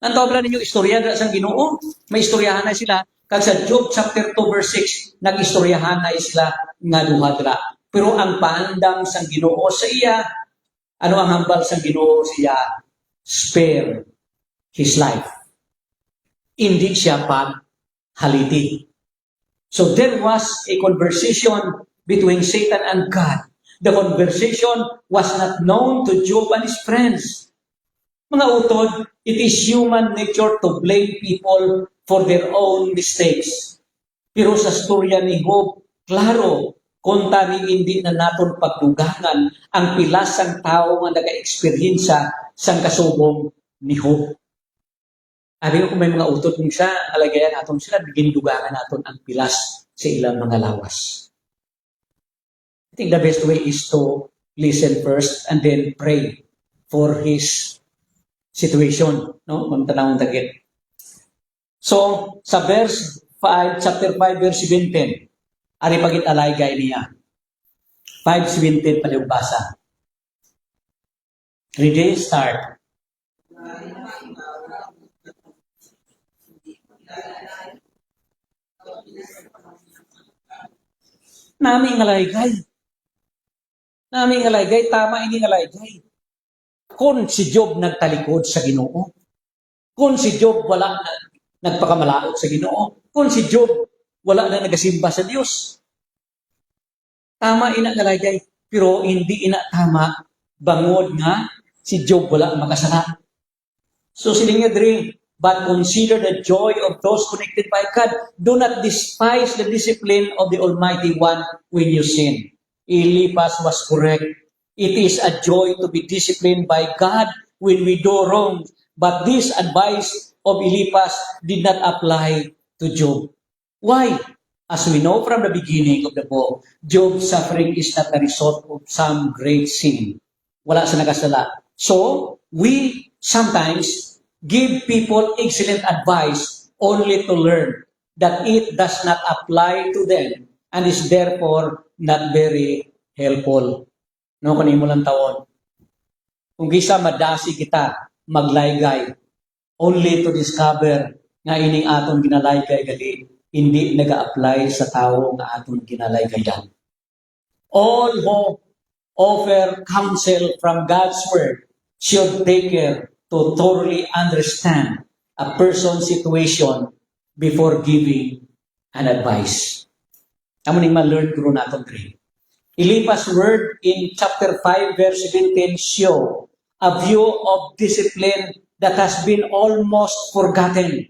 S2: 6, nantaw ba ninyo istorya sa Ginoo? May istoryahanay sila. Kag sa Job chapter 2 verse 6, nag-istoryahanay sila nga duha dira. Pero ang paandam sang Ginoo sa iya, ano ang hambal sang Ginoo sa iya? Spare his life. Hindi siya haliti. So there was a conversation between Satan and God. The conversation was not known to Job and his friends. Mga utod, it is human nature to blame people for their own mistakes. Pero sa storya ni Job, klaro, kontari hindi na naton pagdugangan ang pilas sang tao nga nag-experiensya sang kasubong ni Job. Abi ko may mga utod kung siya, alagayan naton sila, bigin dugangan naton ang pilas sa ilang mga lawas. I think the best way is to listen first and then pray for his situation, no? Mantanawang dagit. So, sa verse 5, chapter 5, verse 17, ari pagit alaygay niya. 5:17 pa yung basa. Ready, start. Nami ngalaygay. Nami ngalaygay, tama ini ngalaygay. Kung si Job nagtalikod sa Ginoo, kung si Job wala na nagpakamalaot sa Ginoo, kung si Job wala na nagasimba sa Dios, tama ina ngalaygay, pero hindi ina tama bangod nga si Job wala makasala. So siling nga diri, but consider the joy of those connected by God. Do not despise the discipline of the Almighty One when you sin. Eliphaz was correct. It is a joy to be disciplined by God when we do wrong. But this advice of Eliphaz did not apply to Job. Why? As we know from the beginning of the book, Job's suffering is not the result of some great sin. Wala sa nagasala. So, we sometimes give people excellent advice only to learn that it does not apply to them and is therefore not very helpful. No, kanimo lang tawon. Kung gisa madasi kita maglaygay only to discover nga ining aton ginalaygay gali hindi naga-apply sa tao nga aton ginalaygayan. All who offer counsel from God's word should take care to thoroughly understand a person's situation before giving an advice. Amo ning ma-learn guro naton diri. Ilipas word in chapter 5 verse 17 show a view of discipline that has been almost forgotten.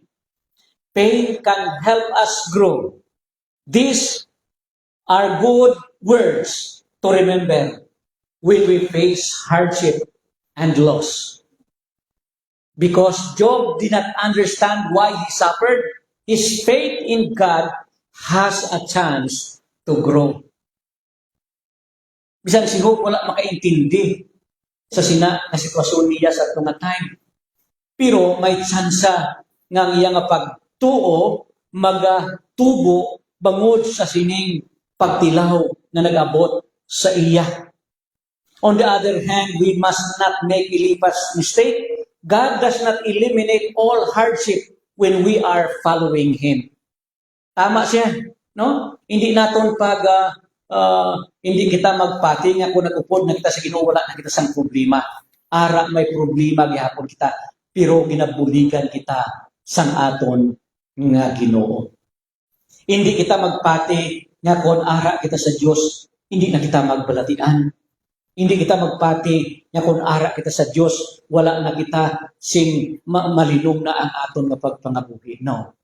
S2: Pain can help us grow. These are good words to remember when we face hardship and loss. Because Job did not understand why he suffered, his faith in God has a chance to grow. Bisan si Job wala makaintindi sa na sitwasyon niya sa tunga time. Pero may tsansa nga ang iya nga pagtuo magatubo bangod sa sining pagtilaw na nag-abot sa iya. On the other hand, we must not make Eliphaz mistake. God does not eliminate all hardship when we are following Him. Tama siya, no? Hindi naton pag hindi kita magpati nga kung nag-upod na kita sa Ginoo wala na kita sang problema. Ara may problema gihapon kita, pero ginabuligan kita sang aton nga Ginoo. Hindi kita magpati nga kung ara kita sa Dios, hindi na kita magbalatian. Hindi kita magpati nga kung ara kita sa Dios, wala na kita sing malilong na ang aton nga pagpangabuhi. No.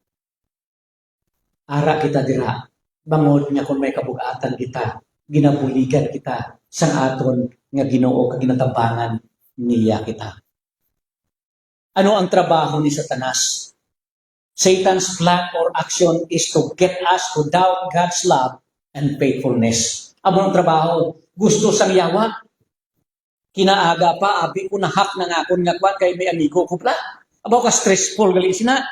S2: Ara kita dira, bangod nga kung may kabugatan kita, ginabuligan kita sang aton nga Ginoo kag ginatabangan niya kita. Ano ang trabaho ni Satanas? Satan's plan or action is to get us to doubt God's love and faithfulness. Amo ang trabaho, gusto sang yawa. Kinaaga pa, abi ko nahak na nga akon nga kwan kay may amigo ko pala. Abaw ka stressful gali sina.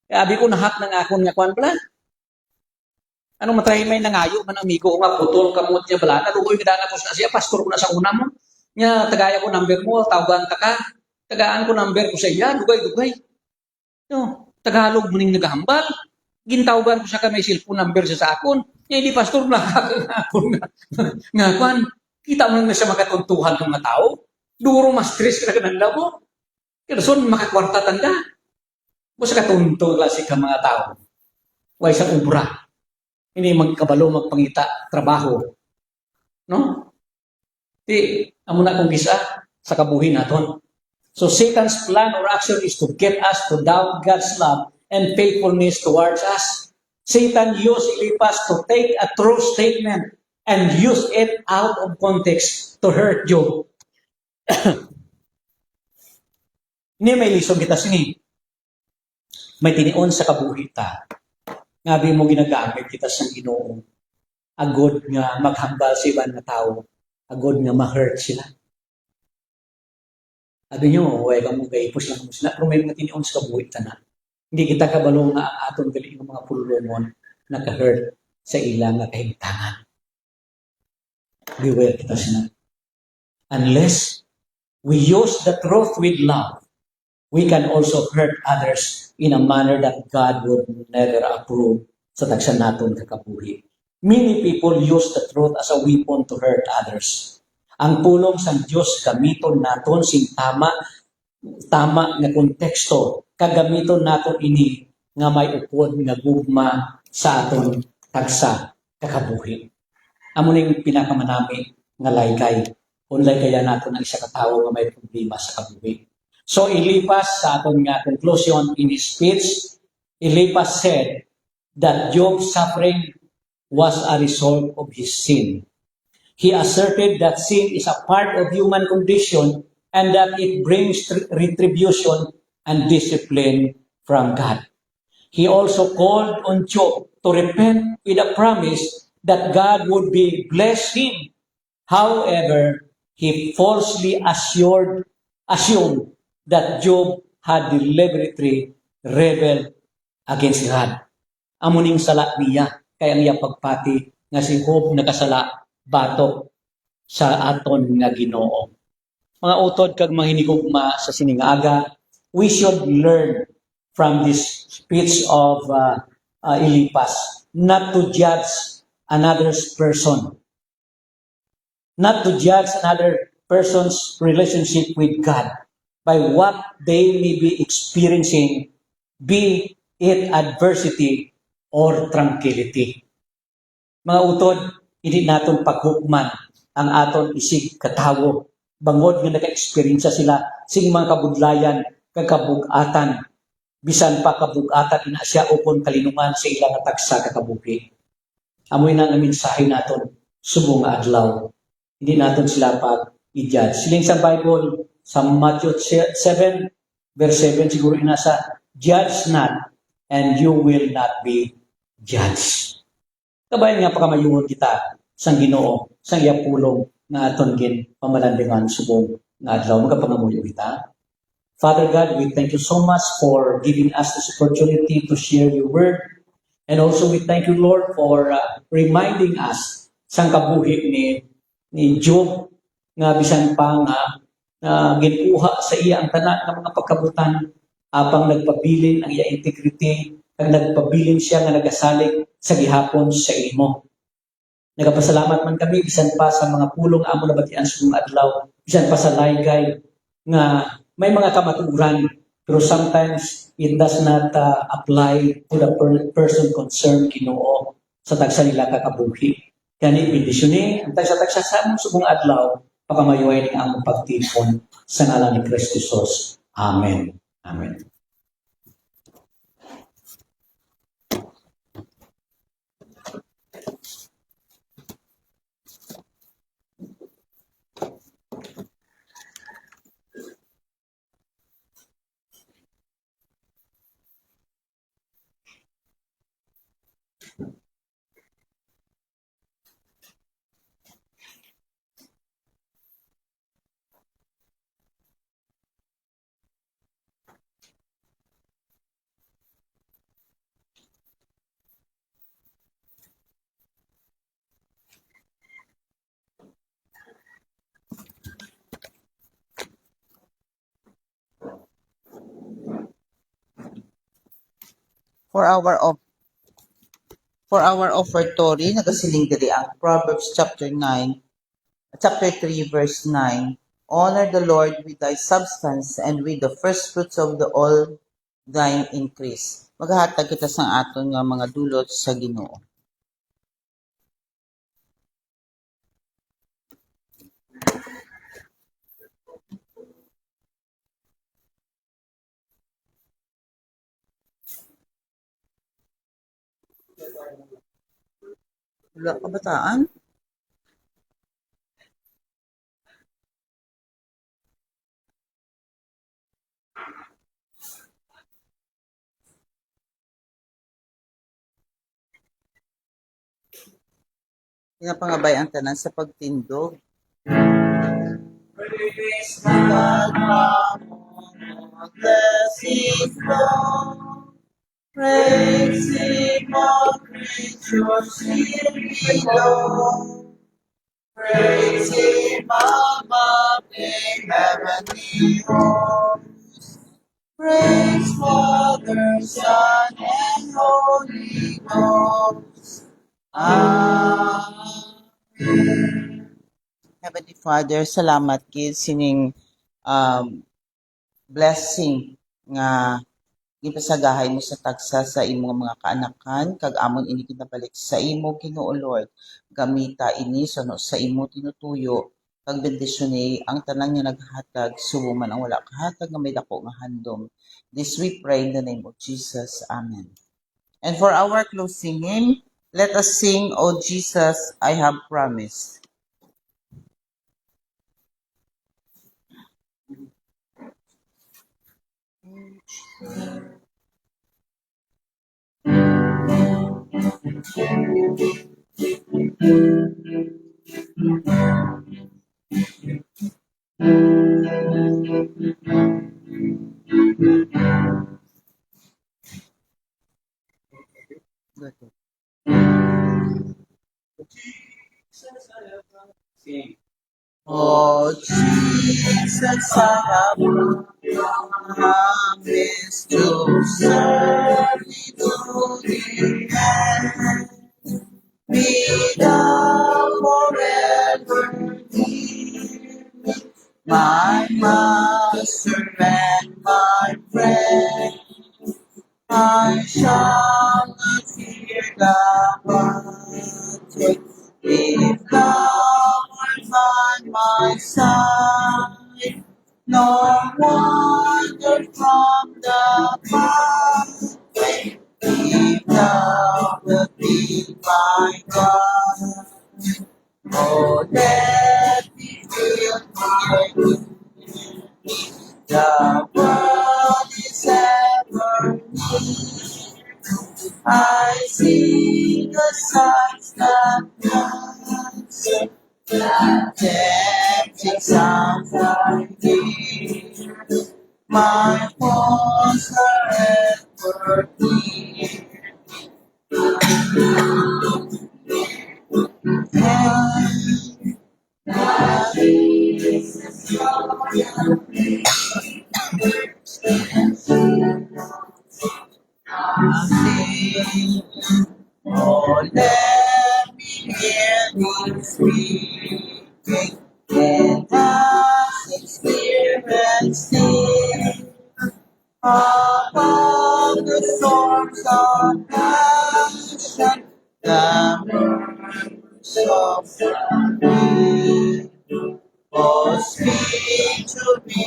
S2: Abi ko nahak na nga akon nga kwan pala. Anong matry may nangayo man amigo ko nga putol kamot niya bala. Nalugoy ka na ko sa siya, pastor ko na sa una mo. Nya tagaya ko number mo, tawagan ta ka. Tagaan ko number ko sa iya, dugay-dugay. No, Tagalog mo ning nagahambal. Gintawagan ko sa may cellphone number sa akon. Nya hindi pastor na akon nga kwan. Kita mo na siya makatuntuhan ng mga tao. Duro mas stress ka na mo. Kaya son makakwarta tanda. Basta katunto klase ka mga tao. Way sa ubra. Hindi magkabalo magpangita trabaho. No? Di amo na kung gisa sa kabuhi naton. So Satan's plan or action is to get us to doubt God's love and faithfulness towards us. Satan used Eliphaz to take a true statement and use it out of context to hurt Job. Ini may lisong kita sini. May tinion sa kabuhi ta. Ngabi mo ginagamit kita sa Ginoo. Agod nga maghambal sa ibang na tao. Agod nga ma-hurt sila. Sabi nyo, huwag kang mag-aipos lang mo sila. Pero may mga tinion sa kabuhi ta na. Hindi kita kabalong nga aton galing ng mga pululomon naka-hurt sa ilang nga kahimtangan. Beware kita sila. Unless we use the truth with love, we can also hurt others in a manner that God would never approve sa tagsan naton kakabuhi. Many people use the truth as a weapon to hurt others. Ang pulong sa Diyos gamiton naton sing tama nga konteksto, kagamiton naton ini nga may upod nga gugma sa aton tagsa kakabuhi. Amo ning pinakamanami nga laykay. Unlay kaya naton ang isa ka tawo nga may problema sa kabuhi. So Eliphaz sa aton nga conclusion in his speech, Eliphaz said that Job's suffering was a result of his sin. He asserted that sin is a part of human condition and that it brings retribution and discipline from God. He also called on Job to repent with a promise that God would bless him. However, he falsely assumed that Job had deliberately rebelled against God. Amuning sala niya, kaya niya pagpati nga si Job nakasala batok sa aton nga Ginoo. Mga utod kag mahinigugma sa siningaga, we should learn from this speech of Eliphaz not to judge another person, not to judge another person's relationship with God by what they may be experiencing, be it adversity or tranquility. Mga utod, hindi naton paghukman ang aton isig katawo. Bangod nga naka-experience sila sing mga kabudlayan, kagabugatan, bisan pa kabugatan ina siya upon kalinungan sa ilang tagsa kakabuhi. Amoy na ang mensahe naton subong nga adlaw. Hindi naton sila pag-i-judge. Siling sa Bible, sa Matthew 7, verse 7, siguro inasa, judge not and you will not be judged. Kabayan nga pakamayungon kita sang Ginoo, sang iya pulong nga aton gin pamalandingan subong nga adlaw magapangamuyo kita. Father God, we thank you so much for giving us this opportunity to share your word. And also we thank you, Lord, for reminding us sang kabuhi ni Job nga bisan pa nga ginuha sa iya ang tanan ng mga pagkabutan apang nagpabilin ang iya integrity kag nagpabilin siya nga nagasalig sa gihapon sa imo. Nagapasalamat man kami bisan pa sa mga pulong amo na batian sa mga adlaw, bisan pa sa laygay nga may mga kamaturan pero sometimes it does not apply to the person concerned, Ginoo, sa tagsa nila kakabuhi. Kani bendisyon ang tagsa-tagsa sa among subong adlaw pagkamayuay ng among pagtipon sa ngalan ni Kristo Jesus. Amen. Amen.
S1: For our offertory, nagasiling diri ang Proverbs chapter 3 verse 9. Honor the Lord with thy substance and with the first fruits of all thine increase. Maghatag kita sa aton nga mga dulot sa Ginoo. Wala kabataan? Pinapangabay ang tanan sa pagtindog. Praise God among blessings flow. Praise Him, all creatures here below. Praise Him above in heavenly hosts. Praise Father, Son, and Holy Ghost. Amen. Heavenly Father, salamat kid sining blessing nga gipasagahay mo sa tagsa sa imong mga kaanakan kag amon ini kinabalik sa imo Ginoo Lord. Gamita ini sa imo tinutuyo kag bendisyon ang tanan nga naghatag subo man ang wala kahatag nga may dako nga handom. This we pray in the name of Jesus. Amen. And for our closing hymn, let us sing, O Jesus, I have promised. Oh Jesus, I have promised to serve you to the end. Be thou forever near, my master and my friend. I shall not fear the battle. If thou art by my side, nor wander from the path, if thou wilt be my God. Oh, let me feel my the world is ever near. I see the signs that answer, the tempting sounds I hear. My foes are ever near. Oh, let me hear thee speaking. Let us experience thee above the storms of passion, the murmurs of the wind. Oh, speak to me,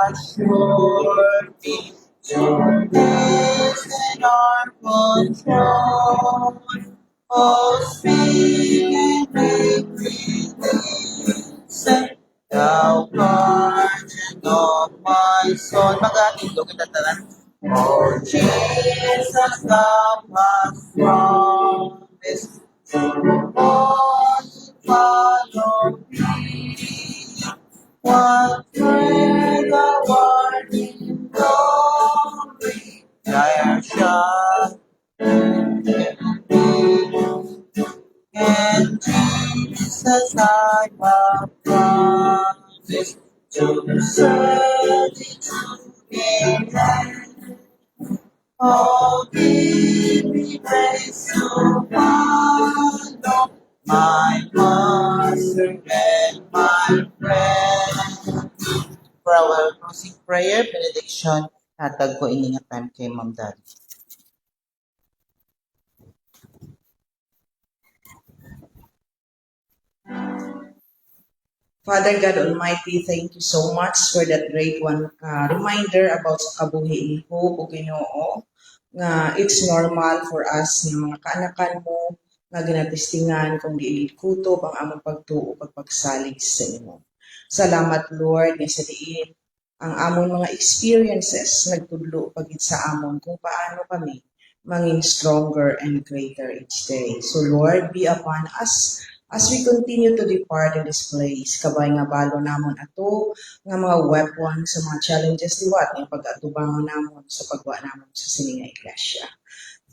S1: assure me, to this in our control. Oh, speak and make me listen, thou guardian of my soul. Mag-atindo kita tanan. Oh, Jesus, thou hast promised to all follow me. What prayer thou art in glory, I shall and Jesus I have promised to serve thee to the end. Oh, give me grace to follow my master and my friend. For our closing prayer, benediction, hatag ko iningatan kay Ma'am Daddy.
S3: Father God Almighty, thank you so much for that great one reminder about sa kabuhi ni Hope o Ginoo nga it's normal for us nga mga kaanakan mo nga ginatistingan kung diili kutob ang among pagtuo pagpagsalig sa imo. Salamat Lord nga sa diin ang amon mga experiences nagtudlo pagit sa amon kung paano kami mangin stronger and greater each day. So Lord, be upon us as we continue to depart in this place. Kabay nga balo namon ato nga mga weapon sa mga challenges liwat nga pag-atubangon namon sa pagwa namon sa sining nga iglesia.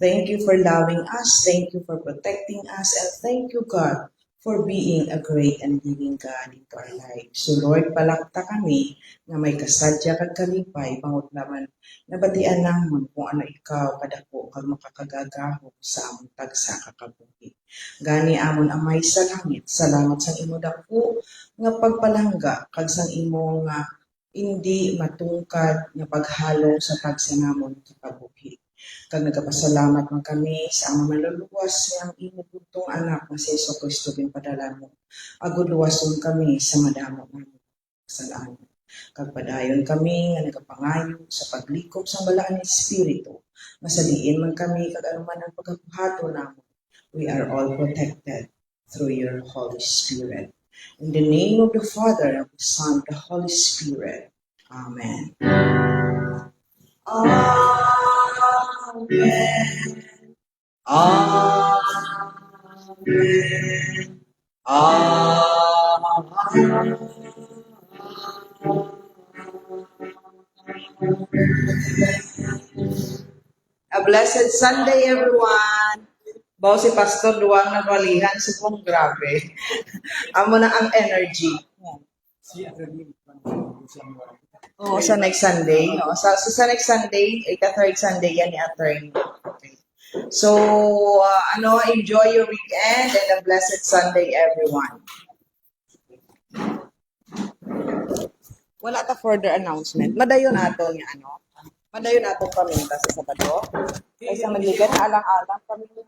S3: Thank you for loving us, thank you for protecting us, and thank you God for being a great and living God into our lives. So Lord, palakta kami nga may kasadya kag kalipay bangod naman nabatian namon kung ano ikaw kadako kag makakagagahom sa among tagsa kakabuhi. Gani amon amay sa langit, salamat sa imo dako nga pagpalangga kag sang imo nga hindi matungkad nga paghalong sa tagsa namon kakabuhi. Kag nagapasalamat man kami sa among maluluwas nga imo bugtong anak nga si Hesus Kristo ginpadala mo. Agud luwason kami sa madamo namon kasalanan. Kag padayon kami nga nagapangayo sa paglikop sa balaan nga espiritu. Masaliin man kami kag anuman ang pagkabuhaton namon. We are all protected through your Holy Spirit. In the name of the Father, of the Son, of the Holy Spirit. Amen. Amen. Amen. Amen. A blessed Sunday, everyone. Bawo si Pastor Duwang nagwalihan, supong grabe. Amo na ang energy. Oo, sa next Sunday. No? Sa next Sunday, ika-third Sunday yan ni Attorney. Okay. So, enjoy your weekend and a blessed Sunday, everyone. Wala ta further announcement. Madayon nato nga Madayon nato paminta sa Sabado. Kaysa magligan alang-alang kami na